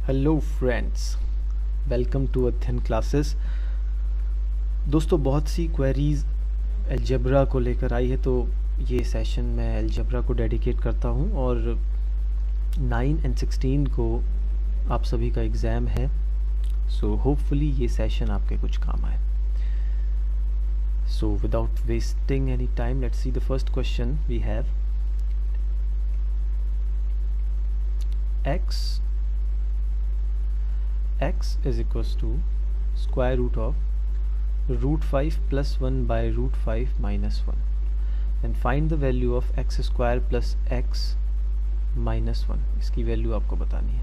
Hello friends, welcome to अध्ययन classes. दोस्तों, बहुत सी क्वेरीज अलजेब्रा को लेकर आई है, तो ये सेशन मैं अलजेब्रा को डेडिकेट करता हूँ और 9 एंड 16 को आप सभी का एग्ज़ाम है। सो होपफुली ये सेशन आपके कुछ काम आए। So without wasting any time, let's see the first question we have. x is equals to square root of root 5 plus 1 by root 5 minus 1. Then find the value of x square plus x minus 1. इसकी value आपको बतानी है।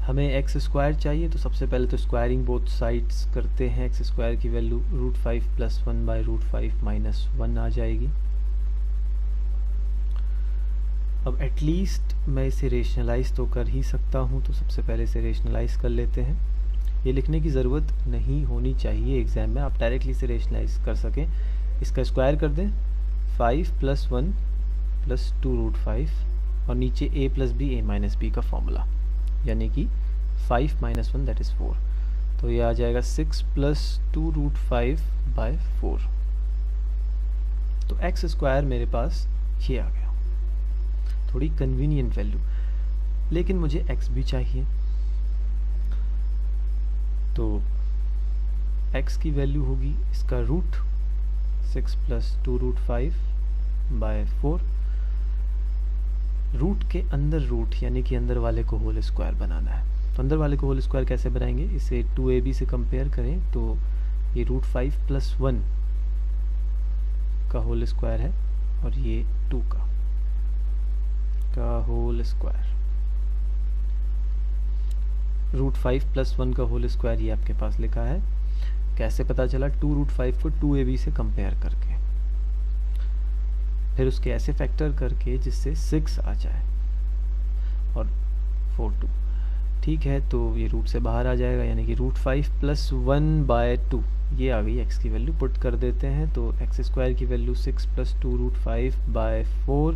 हमें x square चाहिए, तो सबसे पहले तो स्क्वायरिंग बोथ साइड्स करते हैं। x स्क्वायर की value root 5 plus 1 by root 5 minus 1 आ जाएगी। अब एटलीस्ट मैं इसे रेशनलाइज तो कर ही सकता हूँ, तो सबसे पहले इसे रेशनलाइज कर लेते हैं। ये लिखने की ज़रूरत नहीं होनी चाहिए एग्ज़ाम में, आप डायरेक्टली इसे रेशनलाइज कर सकें। इसका स्क्वायर कर दें, 5 प्लस 1 प्लस 2 रूट 5 और नीचे a plus b a minus b का फॉर्मूला, यानी कि 5 माइनस 1 दैट इज़ 4। तो ये आ जाएगा 6 प्लस 2 रूट 5 बाय 4। तो एक्स स्क्वायर मेरे पास ये आ गया, थोड़ी कन्वीनियंट वैल्यू, लेकिन मुझे x भी चाहिए। तो x की वैल्यू होगी इसका root 6 plus 2 root 5 by 4। Root के अंदर रूट, यानी कि अंदर वाले को होल स्क्वायर बनाना है। तो अंदर वाले को होल स्क्वायर कैसे बनाएंगे? इसे 2ab से कंपेयर करें तो ये रूट 5 प्लस 1 का होल स्क्वायर है और ये 2 का होल स्क्वायर। रूट 5 प्लस 1 का होल स्क्वायर ये आपके पास लिखा है। कैसे पता चला? 2 रूट 5 को 2ab से कंपेयर करके, फिर उसके ऐसे फैक्टर करके जिससे 6 आ जाए और 4 2। ठीक है, तो ये रूट से बाहर आ जाएगा, यानी कि रूट 5 प्लस 1 बाय 2 ये आ गई x की वैल्यू। पुट कर देते हैं, तो एक्स स्क्वायर की value 6 plus 2 root 5 by 4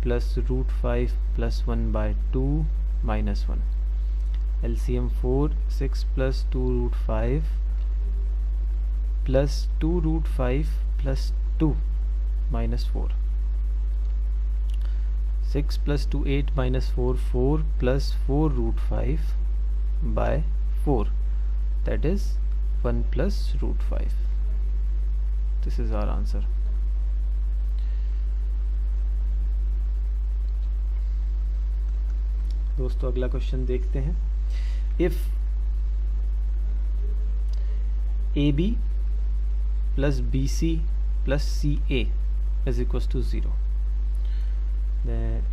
plus root 5 plus 1 by 2 minus 1। LCM 4, 6 plus 2 root 5 plus 2 root 5 plus 2 minus 4। 6 plus 2 8 minus 4 4 plus 4 root 5 by 4 that is 1 plus root 5। This is our answer. दोस्तों, अगला question देखते हैं। If AB plus BC plus CA is equals to 0,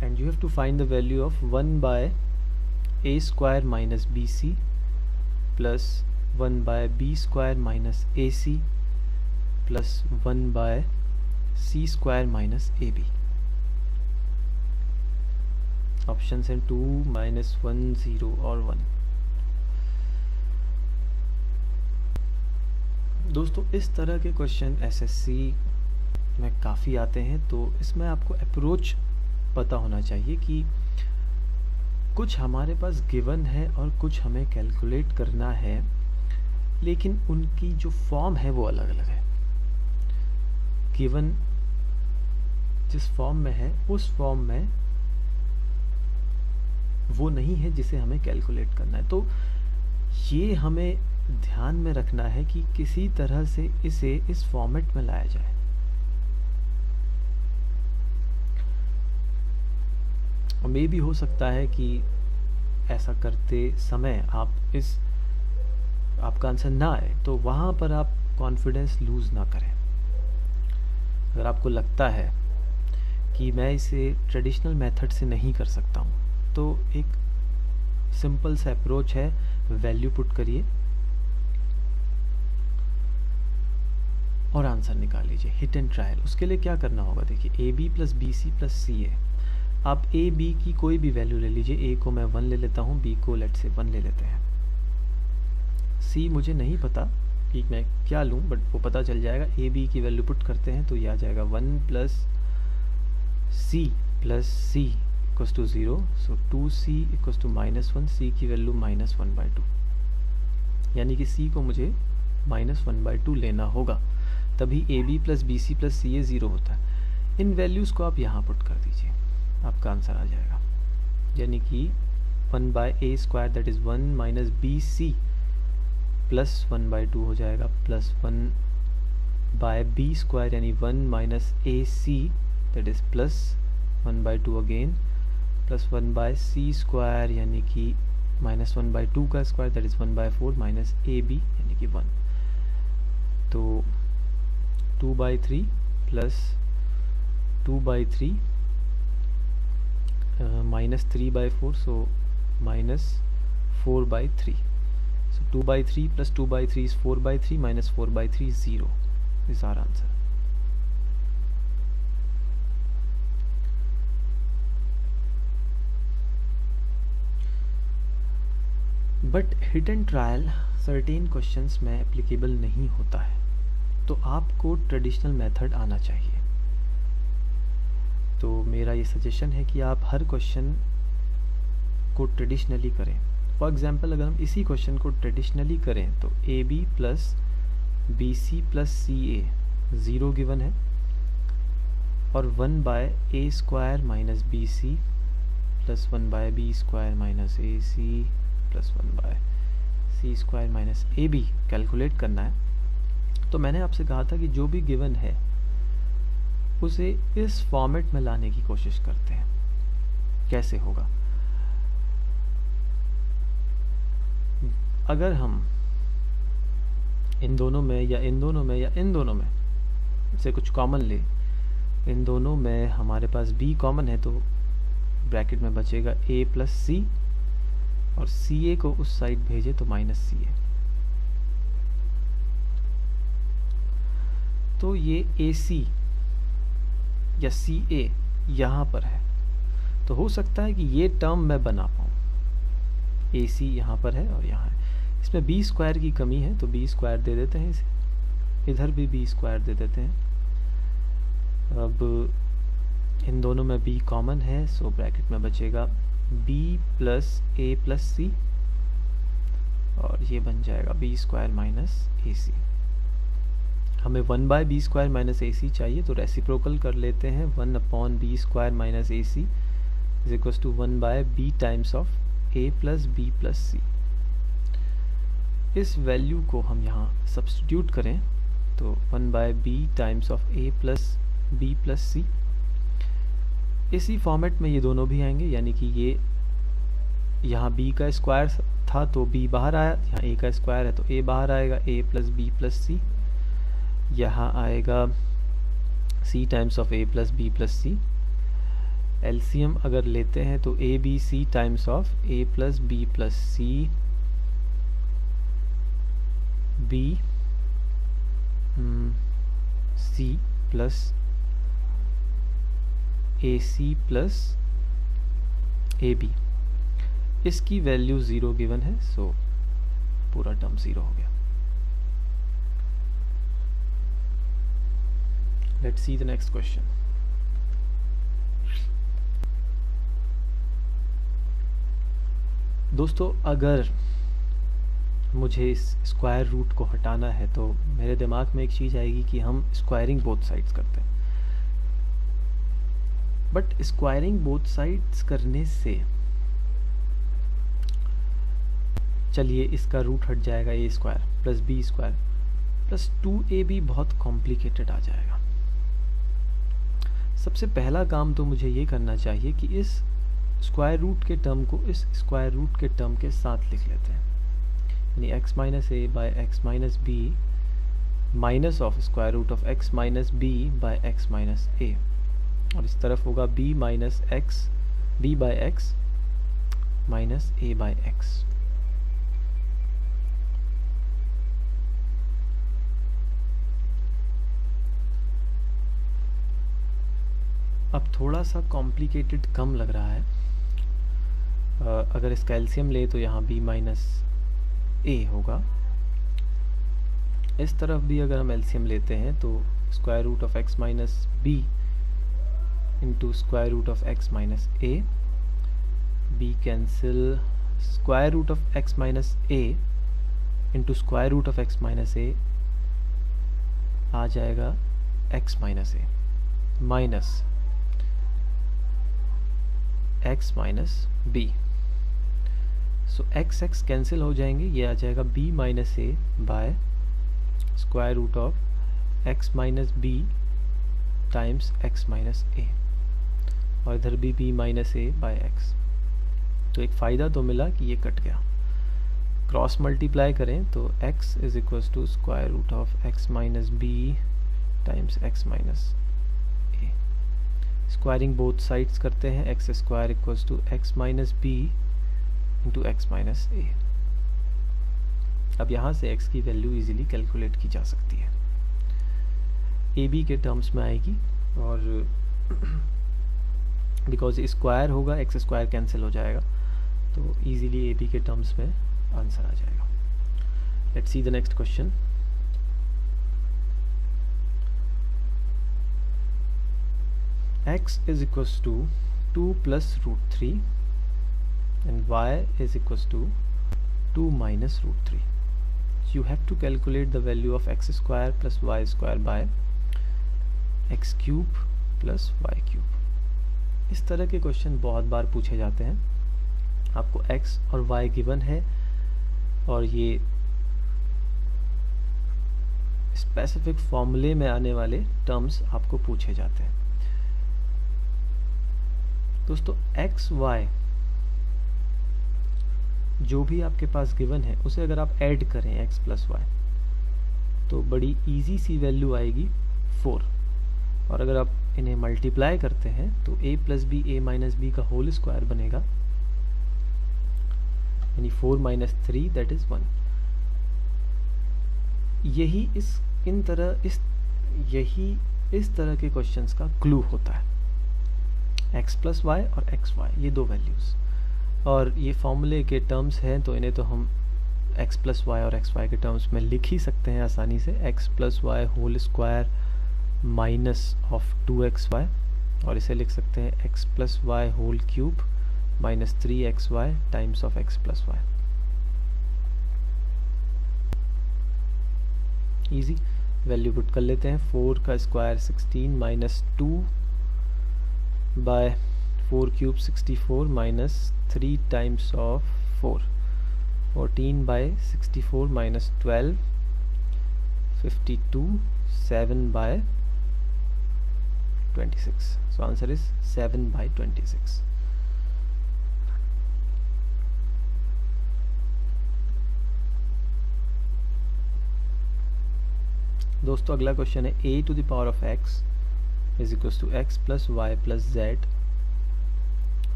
and you have to find the value of 1 by A square minus BC plus 1 by B square minus AC plus 1 by C square minus AB। Option हैं 2, -1, 0 और 1। दोस्तों, इस तरह के question SSC में काफ़ी आते हैं, तो इसमें आपको अप्रोच पता होना चाहिए कि कुछ हमारे पास गिवन है और कुछ हमें कैलकुलेट करना है, लेकिन उनकी जो फॉर्म है वो अलग अलग है। गिवन जिस फॉर्म में है उस फॉर्म में वो नहीं है जिसे हमें कैलकुलेट करना है। तो ये हमें ध्यान में रखना है कि किसी तरह से इसे इस फॉर्मेट में लाया जाए। और मे भी हो सकता है कि ऐसा करते समय आपका आंसर ना आए, तो वहाँ पर आप कॉन्फिडेंस लूज़ ना करें। अगर आपको लगता है कि मैं इसे ट्रेडिशनल मेथड से नहीं कर सकता हूँ, तो एक सिंपल सा अप्रोच है, वैल्यू पुट करिए और आंसर निकाल लीजिए, हिट एंड ट्रायल। उसके लिए क्या करना होगा? देखिए, AB plus BC plus CA। आप A B की कोई भी वैल्यू ले लीजिए। A को मैं 1 ले लेता हूँ, B को लेट से 1 ले लेते हैं। C मुझे नहीं पता कि मैं क्या लूँ, बट वो पता चल जाएगा। A B की वैल्यू पुट करते हैं तो ये आ जाएगा 1 plus C plus C equals to 0, so 2c equals to -1, c की वैल्यू -1/2, यानी कि c को मुझे -1/2 लेना होगा, तभी ab plus bc plus ca 0 होता है। इन वैल्यूज़ को आप यहाँ पुट कर दीजिए, आपका आंसर आ जाएगा, यानी कि 1/a² that is 1 minus bc plus 1/2 हो जाएगा, प्लस 1/b² यानी 1 minus ac that is plus 1/2 again, plus 1/c² यानी कि -1/2 का square that is 1/4 minus ab यानी कि 1, तो 2/3 plus 2/3 minus 3/4, so minus 4/3, so 2/3 plus 2/3 is 4/3 minus 4/3 is 0 is our answer. But hit and trial certain questions में applicable नहीं होता है, तो आपको ट्रेडिशनल मेथड आना चाहिए। तो मेरा ये सजेशन है कि आप हर क्वेश्चन को ट्रेडिशनली करें। फॉर एग्जांपल अगर हम इसी क्वेश्चन को ट्रेडिशनली करें तो AB plus BC plus CA 0 given है, और 1/a² minus BC plus 1/b² minus AC plus 1/c² minus AB calculate करना है। तो मैंने आपसे कहा था कि जो भी गिवन है उसे इस फॉर्मेट में लाने की कोशिश करते हैं। कैसे होगा? अगर हम इन दोनों में या इन दोनों में या इन दोनों में से कुछ कॉमन ले, इन दोनों में हमारे पास b कॉमन है, तो ब्रैकेट में बचेगा a प्लस c, और CA को उस साइड भेजे तो माइनस CA। तो ये AC या CA यहाँ पर है, तो हो सकता है कि ये टर्म मैं बना पाऊँ। AC यहाँ पर है और यहाँ है, इसमें b² की कमी है, तो b² दे देते हैं इसे, इधर भी b² दे देते हैं। अब इन दोनों में b कॉमन है, सो ब्रैकेट में बचेगा b plus a plus c, और ये बन जाएगा b² माइनस AC। हमें 1/b² माइनस AC चाहिए, तो रेसिप्रोकल कर लेते हैं। 1/b² minus AC is equals to 1/b times of a plus b plus c। इस वैल्यू को हम यहाँ सब्स्टिट्यूट करें तो 1/b times of a plus b plus c, इसी फॉर्मेट में ये दोनों भी आएंगे, यानी कि ये यहाँ b का स्क्वायर था तो b बाहर आया, यहाँ a का स्क्वायर है तो a बाहर आएगा, a plus b plus c, यहाँ आएगा c times of a plus b plus c। LCM अगर लेते हैं तो a b c times of a plus b plus c, b c plus AC plus AB, इसकी value 0 given है, सो पूरा term 0 हो गया। Let's see the next question. दोस्तों, अगर मुझे इस स्क्वायर रूट को हटाना है तो मेरे दिमाग में एक चीज़ आएगी कि हम स्क्वायरिंग बोथ साइड्स करते हैं। बट स्क्वायरिंग बोथ साइड्स करने से, चलिए इसका रूट हट जाएगा, a² plus b² plus 2ab बहुत कॉम्प्लिकेटेड आ जाएगा। सबसे पहला काम तो मुझे ये करना चाहिए कि इस स्क्वायर रूट के टर्म को इस स्क्वायर रूट के टर्म के साथ लिख लेते हैं, यानी x minus a by x minus b minus of square root of x minus b by x minus a, और इस तरफ होगा b minus x b by x minus a by x। अब थोड़ा सा कॉम्प्लिकेटेड कम लग रहा है। अगर इसका एलसीएम ले तो यहाँ b माइनस a होगा। इस तरफ भी अगर हम एलसीएम लेते हैं तो square root of x minus b into square root of x minus a b cancel, square root of x minus a into square root of x minus a आ जाएगा x minus a minus x minus b। So x x cancel हो जाएंगे, ये आ जाएगा b minus a by square root of x minus b times x minus a, और इधर भी b minus a bye x। तो एक फ़ायदा तो मिला कि ये कट गया। क्रॉस मल्टीप्लाई करें तो x is equals to square root of x minus b times x minus a। Squaring both sides करते हैं, x square equals to x minus b into x minus a। अब यहाँ से x की value easily calculate की जा सकती है, ए बी के टर्म्स में आएगी, और बिकॉज स्क्वायर होगा एक्स स्क्वायर कैंसिल हो जाएगा, तो इजीली ए बी के टर्म्स में आंसर आ जाएगा। Let's see the next question. x is equals to 2 plus root 3 and y is equals to 2 minus root 3. So you have to calculate the value of x square plus y square by x cube plus y cube. इस तरह के question बहुत बार पूछे जाते हैं। आपको x और y given है और ये स्पेसिफिक फॉर्मूले में आने वाले टर्म्स आपको पूछे जाते हैं। दोस्तों x y जो भी आपके पास गिवन है उसे अगर आप ऐड करें x प्लस y तो बड़ी इजी सी वैल्यू आएगी 4, और अगर आप इन्हें मल्टीप्लाई करते हैं तो a plus b a minus b का होल स्क्वायर बनेगा, यानी 4 माइनस 3 दैट इज 1। यही इस तरह के क्वेश्चंस का क्लू होता है, x प्लस वाई और एक्स वाई, ये दो वैल्यूज़, और ये फॉर्मूले के टर्म्स हैं तो इन्हें तो हम x प्लस वाई और एक्स वाई के टर्म्स में लिख ही सकते हैं आसानी से, x plus y whole square minus of 2xy, और इसे लिख सकते हैं x plus y whole cube minus 3xy times of x plus y. Easy value put कर लेते हैं। 4 का square 16 minus 2 by 4 cube 64 minus 3 times of 4, 14 by 64 minus 12 52, 7 bye 26। So answer is 7 by 26. दोस्तों अगला क्वेश्चन है a to the power of x is equals to x plus y plus z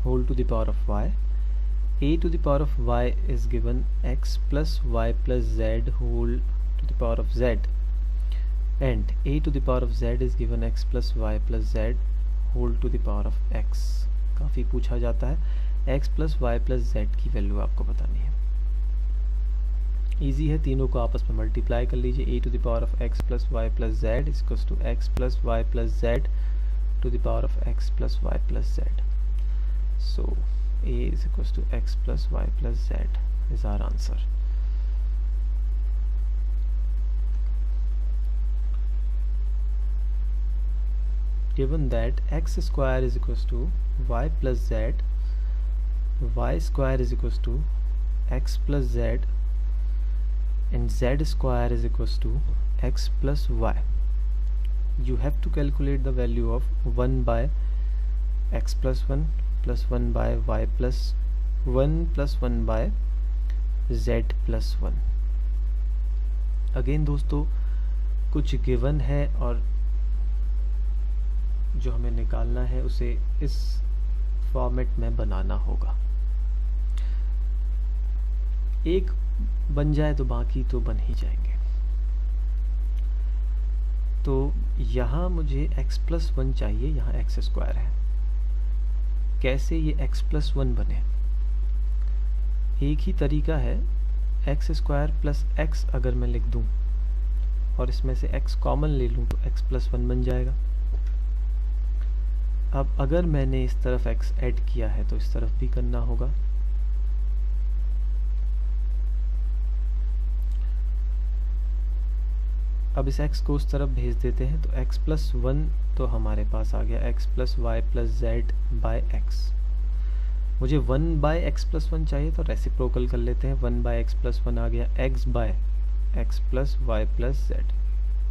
whole to the power of y. a to the power of y is given x plus y plus z whole to the power of z, and a to the power of z is given x plus y plus z whole to the power of x. काफ़ी पूछा जाता है, x plus y plus z की value आपको बतानी है। Easy है, तीनों को आपस में मल्टीप्लाई कर लीजिए। a to the power of x plus y plus z is equals to x plus y plus z to the power of x plus y plus z. So a is equals to x plus y plus z is our answer. Given that x square is equals to y plus z, y square is equals to x plus z, and z square is equals to x plus y, you have to calculate the value of 1 by x plus 1 plus 1 by y plus 1 plus 1 by z plus 1. Again दोस्तों कुछ given है और जो हमें निकालना है उसे इस फॉर्मेट में बनाना होगा। एक बन जाए तो बाकी तो बन ही जाएंगे। तो यहाँ मुझे x प्लस 1 चाहिए, यहाँ x स्क्वायर है। कैसे ये x प्लस 1 बने? एक ही तरीका है, x स्क्वायर प्लस x अगर मैं लिख दूँ और इसमें से x कॉमन ले लूँ तो x प्लस 1 बन जाएगा। अब अगर मैंने इस तरफ x ऐड किया है तो इस तरफ भी करना होगा। अब इस x को उस तरफ भेज देते हैं तो x प्लस 1 तो हमारे पास आ गया x plus y plus z by x. मुझे 1 बाय एक्स प्लस 1 चाहिए तो रेसिप्रोकल कर लेते हैं। 1 बाय एक्स प्लस 1 आ गया x by x plus y plus z.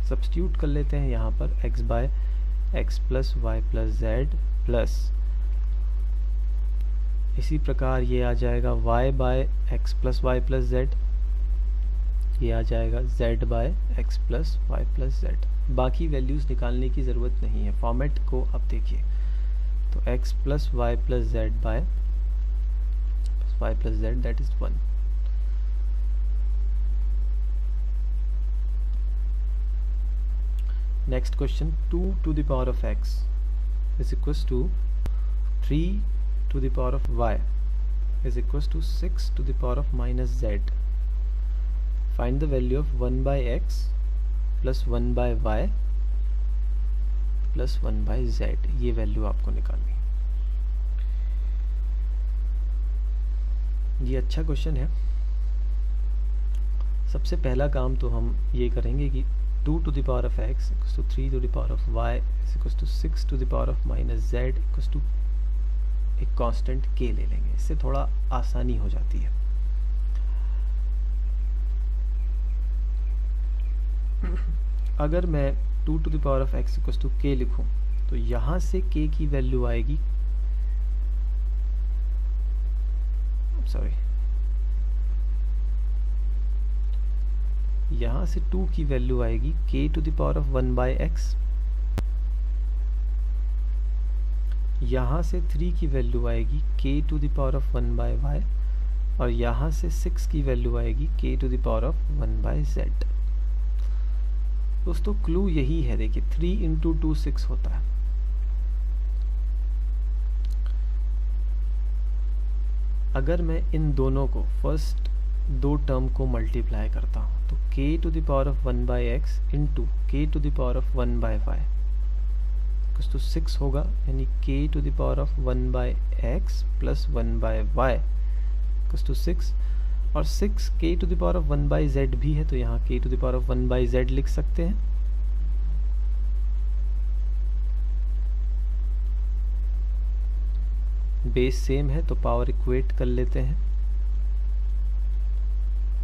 Substitute कर लेते हैं यहाँ पर x by x plus y plus z plus इसी प्रकार ये आ जाएगा y by x plus y plus z, ये आ जाएगा z by x plus y plus z. बाकी वैल्यूज़ निकालने की ज़रूरत नहीं है, फॉर्मेट को अब देखिए। तो x plus y plus z by y plus z that is 1। Next question, 2 to the power of x is equals to 3 to the power of y is equals to 6 to the power of minus z। Find the value of 1 by x plus 1 by y plus 1 by z। ये value आपको निकालनी है। ये अच्छा question है। सबसे पहला काम तो हम ये करेंगे कि 2 to the power of x equals to 3 to the power of y is equals to 6 to the power of minus z equals to एक कांस्टेंट k ले लेंगे। इससे थोड़ा आसानी हो जाती है। अगर मैं 2 to the power of x equals to k लिखूं तो यहाँ से k की वैल्यू आएगी, सॉरी, यहाँ से 2 की वैल्यू आएगी k to the power of 1 by x, यहाँ से 3 की वैल्यू आएगी k to the power of 1 by y और यहाँ से 6 की वैल्यू आएगी k to the power of 1 by z। दोस्तों क्लू यही है, देखिए 3 इंटू 2 6 होता है। अगर मैं इन दोनों को फर्स्ट दो टर्म को मल्टीप्लाई करता हूँ तो k to the power of 1 by x into k to the power of 1 by y कुछ तो 6 होगा, यानी k to the power of 1 by x plus 1 by y कुछ तो 6 और 6 k to the power of 1 by z भी है तो यहाँ k to the power of 1 by z लिख सकते हैं। बेस सेम है तो पावर इक्वेट कर लेते हैं।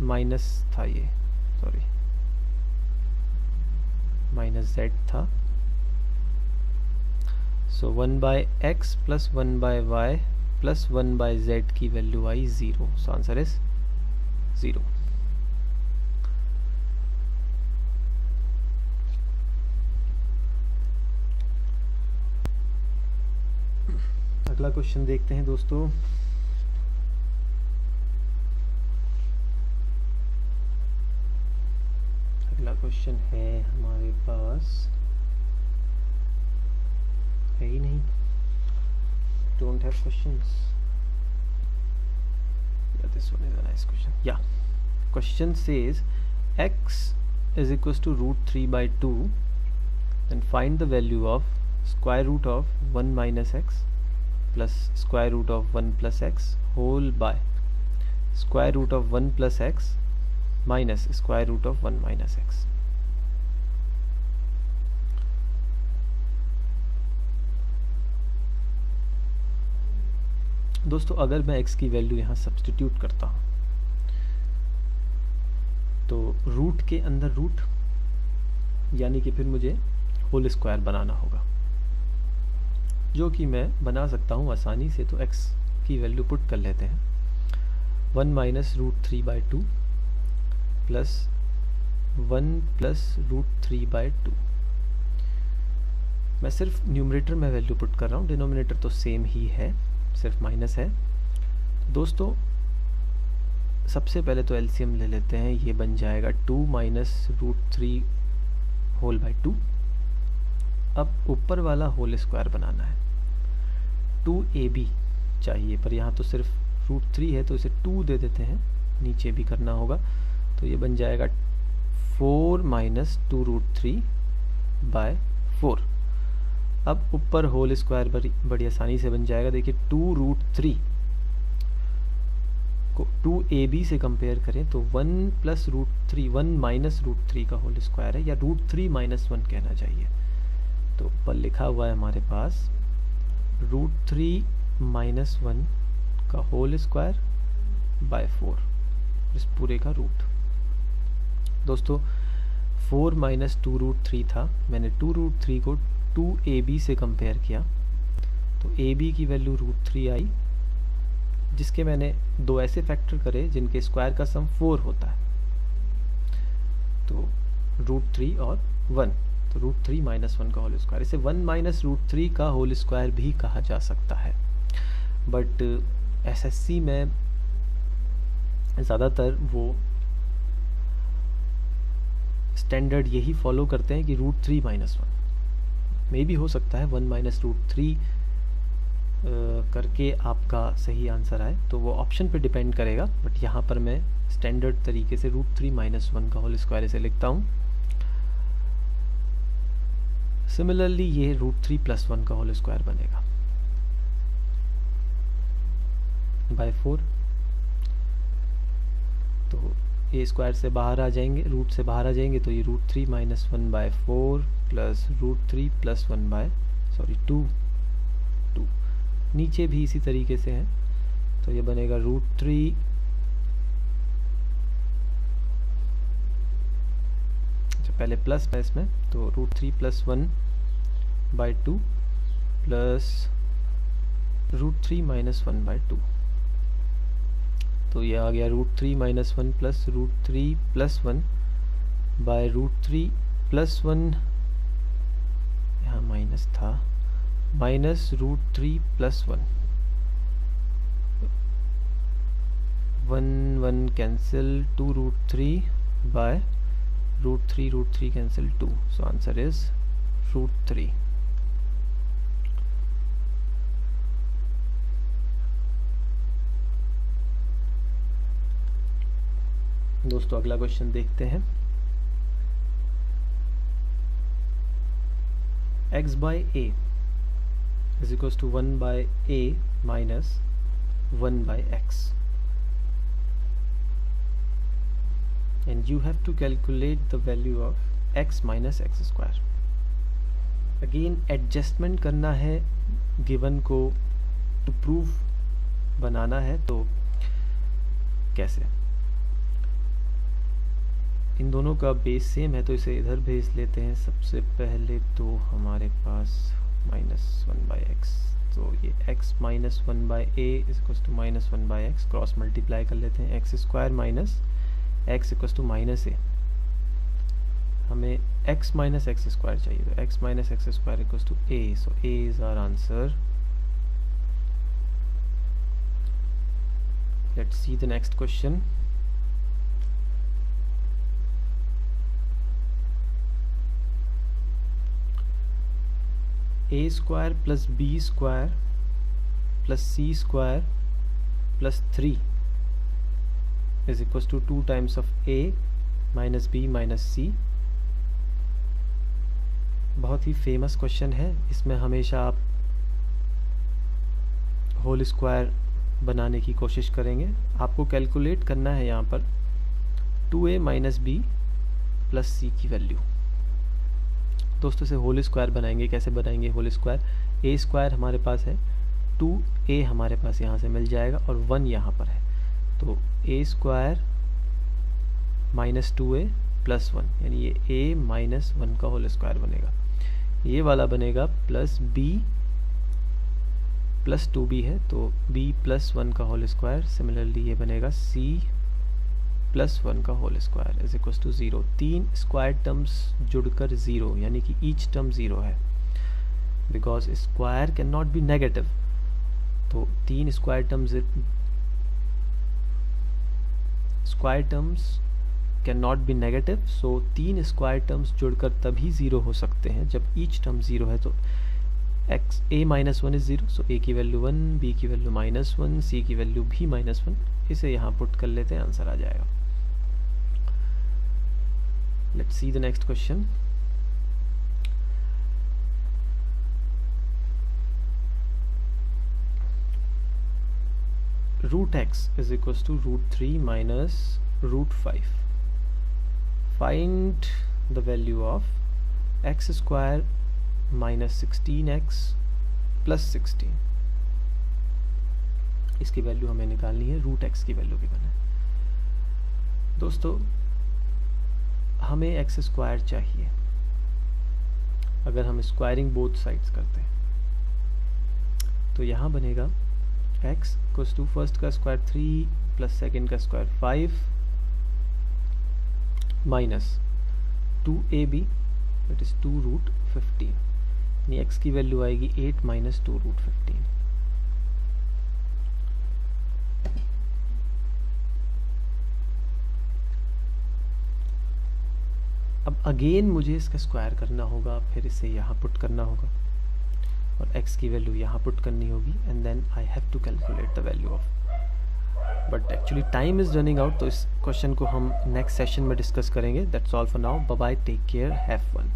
माइनस था ये, सॉरी माइनस जेड था। So 1 by x plus 1 by y plus 1 by z की वैल्यू आई 0। So answer is 0। अगला क्वेश्चन देखते हैं दोस्तों। अगला क्वेश्चन है हमारे पास, है ही नहीं, don't have questions. Yeah, this one is a nice question. Yeah, question says x is equals to root 3 by 2, then find the value of square root of 1 minus x plus square root of 1 plus x whole by square root of 1 plus x minus square root of 1 minus x। दोस्तों अगर मैं x की value यहाँ substitute करता हूँ तो root के अंदर रूट, यानी कि फिर मुझे होल स्क्वायर बनाना होगा, जो कि मैं बना सकता हूँ आसानी से। तो x की वैल्यू पुट कर लेते हैं। 1 minus root 3 by 2 plus 1 plus root 3 by 2। मैं सिर्फ न्यूमरेटर में वैल्यू पुट कर रहा हूँ, डिनोमिनेटर तो सेम ही है, सिर्फ माइनस है। दोस्तों सबसे पहले तो एलसीएम ले लेते हैं, ये बन जाएगा 2 माइनस रूट 3 होल बाई 2। अब ऊपर वाला होल स्क्वायर बनाना है, 2ab चाहिए, पर यहाँ तो सिर्फ रूट 3 है तो इसे 2 दे देते हैं, नीचे भी करना होगा। तो ये बन जाएगा 4 माइनस 2 रूट 3 बाय 4। अब ऊपर होल स्क्वायर बड़ी आसानी से बन जाएगा। देखिए 2√3 को 2ab से कंपेयर करें तो 1 प्लस √3 1 माइनस √3 का होल स्क्वायर है, या √3 माइनस 1 कहना चाहिए। तो ऊपर लिखा हुआ है हमारे पास √3 माइनस 1 का होल स्क्वायर बाय 4, इस पूरे का रूट। दोस्तों 4 माइनस 2√3 था, मैंने 2√3 को 2ab से कंपेयर किया तो ab की वैल्यू √3 आई, जिसके मैंने दो ऐसे फैक्टर करे जिनके स्क्वायर का सम 4 होता है, तो √3 और 1, तो √3 माइनस 1 का होल स्क्वायर। इसे 1 माइनस √3 का होल स्क्वायर भी कहा जा सकता है, बट एसएससी में ज़्यादातर वो स्टैंडर्ड यही फॉलो करते हैं कि √3 माइनस 1 मे भी हो सकता है 1 माइनस √3 करके आपका सही आंसर आए, तो वो ऑप्शन पे डिपेंड करेगा, बट यहाँ पर मैं स्टैंडर्ड तरीके से √3 माइनस 1 का होल स्क्वायर इसे लिखता हूँ। सिमिलरली ये √3 प्लस 1 का होल स्क्वायर बनेगा बाय 4, तो ए स्क्वायर से बाहर आ जाएंगे, रूट से बाहर आ जाएंगे, तो ये √3 minus 1 by 4 plus √3 plus 1 by 2 नीचे भी इसी तरीके से है, तो ये बनेगा √3 पहले प्लस है इसमें, तो √3 plus 1 by 2 plus √3 minus 1 by 2, तो ये आ गया √3 minus 1 plus √3 plus 1 by √3 plus 1, यहाँ माइनस था, minus √3 plus 1, 1 1 cancel, 2√3 by √3 cancel 2, so answer is √3। दोस्तों अगला क्वेश्चन देखते हैं। x by a is equals to 1 by a minus 1 by x, and you have to calculate the value of x minus x square। Again adjustment करना है, given को to prove बनाना है, तो कैसे? इन दोनों का बेस सेम है, तो इसे इधर भेज लेते हैं। सबसे पहले तो हमारे पास -1 बाई एक्स, तो ये x minus 1 by a is equals to -1 by x, cross multiply कर लेते हैं, x square minus x equals to minus a. हमें x माइनस एक्स स्क्वायर चाहिए, तो x minus x square equals to a, so a is our answer. Let's see the next question. a square plus b square plus c square plus 3 is equals to 2 times of a minus b minus c। बहुत ही famous question है, इसमें हमेशा आप whole square बनाने की कोशिश करेंगे। आपको कैलकुलेट करना है यहाँ पर 2a minus b plus c की वैल्यू। दोस्तों से होल स्क्वायर बनाएंगे, कैसे बनाएंगे होल स्क्वायर? a स्क्वायर हमारे पास है, 2a हमारे पास यहाँ से मिल जाएगा और 1 यहाँ पर है, तो a square minus 2a plus 1, यानी ये a माइनस 1 का होल स्क्वायर बनेगा। ये वाला बनेगा प्लस b प्लस 2b है, तो b प्लस 1 का होल स्क्वायर। सिमिलरली ये बनेगा c प्लस 1 का whole square is equals to 0। 3 square terms जुड़कर 0, यानी कि ईच टर्म 0 है, because square can not be negative. तो 3 square terms can not be negative, so 3 square terms जुड़कर तभी 0 हो सकते हैं जब ईच टर्म 0 है। तो x a minus 1 is 0, so a की वैल्यू 1, b की वैल्यू -1, c की वैल्यू भी -1। इसे यहाँ पुट कर लेते हैं, आंसर आ जाएगा। Let's see the next question. Root x is equals to √3 minus √5. Find the value of x square minus 16x plus 16. इसकी वैल्यू हमें निकालनी है, रूट एक्स की वैल्यू गिवन है. दोस्तों हमें एक्स स्क्वायर चाहिए. अगर हम स्क्वायरिंग बोथ साइड्स करते हैं तो यहाँ बनेगा x इक्वल्स टू फर्स्ट का स्क्वायर 3 प्लस सेकेंड का square 5 minus 2ab that is 2√15. यानी x की वैल्यू आएगी 8 माइनस 2√15. अब अगेन मुझे इसका स्क्वायर करना होगा, फिर इसे यहाँ पुट करना होगा और x की वैल्यू यहाँ पुट करनी होगी and then I have to calculate the value of. But actually time is running out, तो इस क्वेश्चन को हम नेक्स्ट सेशन में डिस्कस करेंगे. That's all for now. Bye bye, take care, have fun.